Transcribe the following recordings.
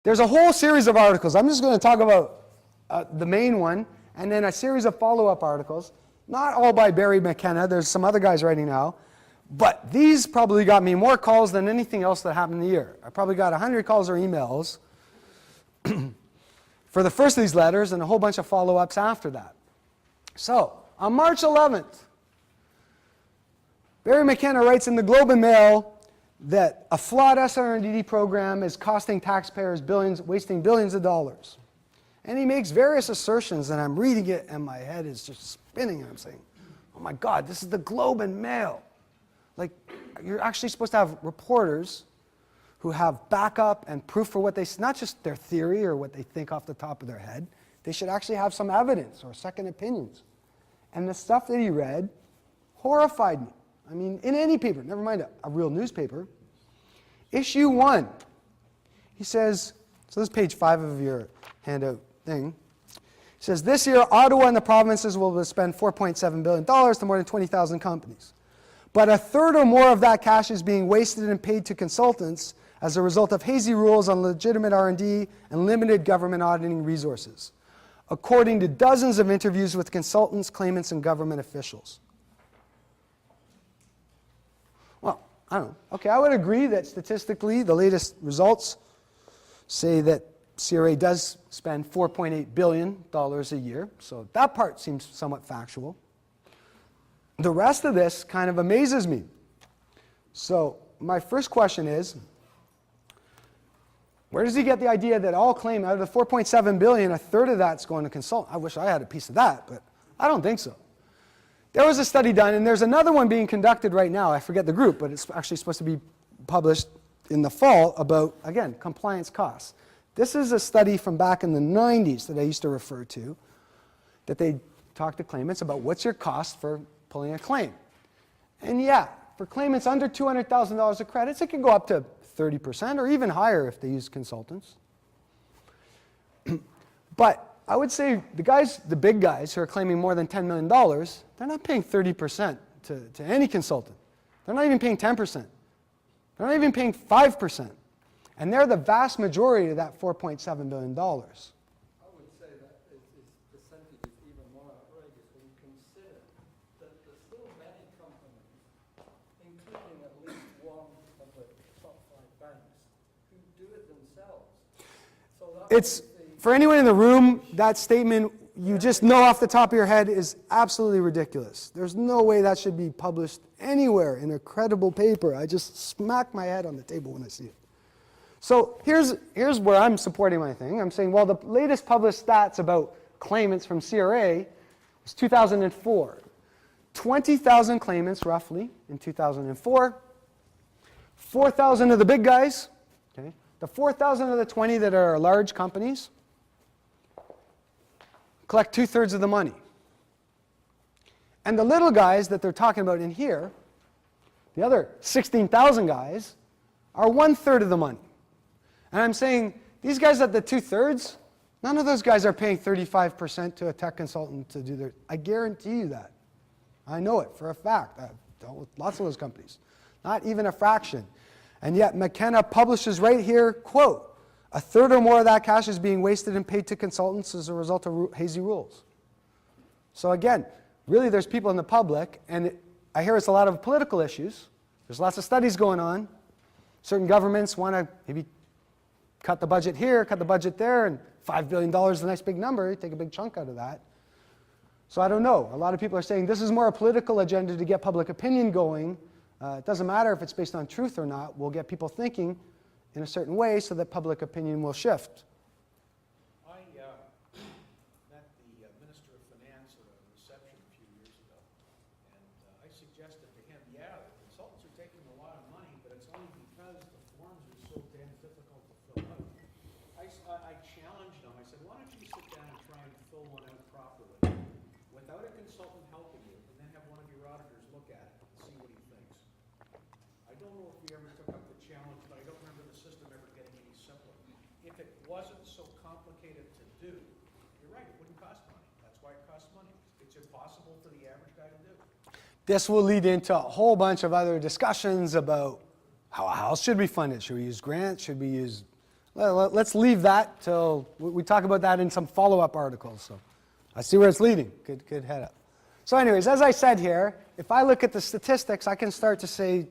There's a whole series of articles. I'm just going to talk about the main one, and then a series of follow-up articles. Not all by Barry McKenna. There's some other guys writing now. But these probably got me more calls than anything else that happened in the year. I probably got 100 calls or emails for the first of these letters and a whole bunch of follow-ups after that. So, on March 11th, Barry McKenna writes in the Globe and Mail that a flawed SR&ED program is costing taxpayers billions, wasting billions of dollars. And he makes various assertions, and I'm reading it, and my head is just spinning, and I'm saying, oh my God, this is the Globe and Mail. Like, you're actually supposed to have reporters who have backup and proof for what they, not just their theory or what they think off the top of their head. They should actually have some evidence or second opinions. And the stuff that he read horrified me. I mean, in any paper, never mind a real newspaper. Issue 1, he says, so this is page 5 of your handout thing. He says, this year, Ottawa and the provinces will spend $4.7 billion to more than 20,000 companies. But a third or more of that cash is being wasted and paid to consultants as a result of hazy rules on legitimate R&D and limited government auditing resources, according to dozens of interviews with consultants, claimants, and government officials. Well, I don't know. Okay, I would agree that statistically the latest results say that CRA does spend $4.8 billion a year, so that part seems somewhat factual. The rest of this kind of amazes me. So my first question is, where does he get the idea that all claim out of the $4.7 billion, a third of that's going to consult? I wish I had a piece of that, but I don't think so. There was a study done, and there's another one being conducted right now. I forget the group, but it's actually supposed to be published in the fall about, again, compliance costs. This is a study from back in the 90s that I used to refer to, that they talked to claimants about what's your cost for pulling a claim. And yeah, for claimants under $200,000 of credits, it can go up to 30% or even higher if they use consultants. But I would say the big guys who are claiming more than $10 million, they're not paying 30% to any consultant. They're not even paying 10%. They're not even paying 5%. And they're the vast majority of that $4.7 billion. I would say that his percentage is even more outrageous when you consider that there's still many companies, including at least one of the top 5 banks, who do it themselves. So It's, for anyone in the room, that statement you just know off the top of your head is absolutely ridiculous. There's no way that should be published anywhere in a credible paper. I just smack my head on the table when I see it. So here's where I'm supporting my thing. I'm saying, well, the latest published stats about claimants from CRA was 2004. 20,000 claimants, roughly, in 2004. 4,000 of the big guys. Okay? The 4,000 of the 20 that are large companies collect 2/3 of the money. And the little guys that they're talking about in here, the other 16,000 guys, are 1/3 of the money. And I'm saying, these guys at the 2/3, none of those guys are paying 35% to a tech consultant to do their, I guarantee you that. I know it for a fact. I've dealt with lots of those companies. Not even a fraction. And yet McKenna publishes right here, quote, a third or more of that cash is being wasted and paid to consultants as a result of hazy rules. So again, really there's people in the public, and I hear it's a lot of political issues. There's lots of studies going on. Certain governments want to maybe cut the budget here, cut the budget there, and $5 billion is a nice big number. You take a big chunk out of that. So I don't know. A lot of people are saying this is more a political agenda to get public opinion going. It doesn't matter if it's based on truth or not. We'll get people thinking in a certain way so that public opinion will shift. I met the Minister of Finance at a reception a few years ago, and I suggested to him, yeah, the consultants are taking a lot of money, but it's only because the forms are so damn difficult to fill out. I challenged him. I said, why don't you sit down and try and fill one out properly without a consultant helping you, and then have one of your auditors look at it and see what he thinks. I don't know if we ever took up the challenge, but I don't remember the system ever getting any simpler. If it wasn't so complicated to do, you're right, it wouldn't cost money. That's why it costs money. It's impossible for the average guy to do. This will lead into a whole bunch of other discussions about how else should we fund it. Should we use grants? Should we use Let's leave that till we talk about that in some follow-up articles. So I see where it's leading. Good head up. So anyways, as I said here, if I look at the statistics, I can start to say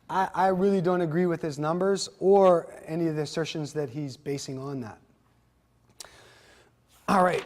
I really don't agree with his numbers or any of the assertions that he's basing on that. All right.